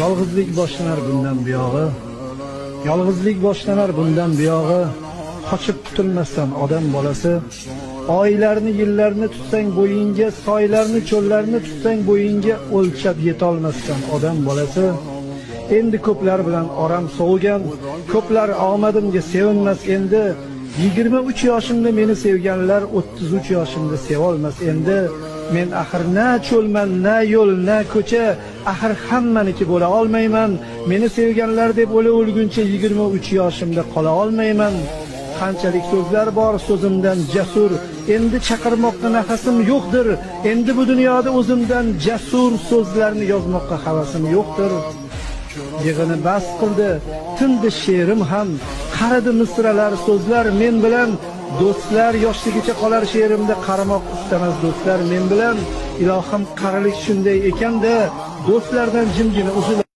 Yolg'izlik boshlanar bundan buyog'i. Yolg'izlik boshlanar bundan buyog'i. Qochib qutulmasdan odam bolasi. Oylarni, yillarni tutsang bo'yinga, soylarni, cho'llarni tutsang bo'yinga, o'lchab yetolmasdan odam bolasi. Endi ko'plar bilan oram so'g'gan, ko'plar omadimga sevinmas endi. 23 yoshimda meni sevganlar 33 yoshimda sevolmas endi. Men axir na cho'lman, na yo'l, na ko'cha, axir hammaniki bo'la olmayman. Meni sevganlar deb o'lguncha 23 yoshimda qola olmayman. Qanchalik so'zlar bor so'zimdan jasur, endi chaqirmoqqa nafasim yo'qdir. Endi bu dunyoda o'zimdan jasur so'zlarni yozmoqqa havasim yo'qdir. Yig'ini bas qildi, tindi she'rim ham, qaridi misralar so'zlar men bilan. Do'stlar yoshligicha qolar she'rimda, qaramoq istamas do'stlar men bilan. Ilohim qarilik shunday ekanda, do'stlardan jimgina uzilib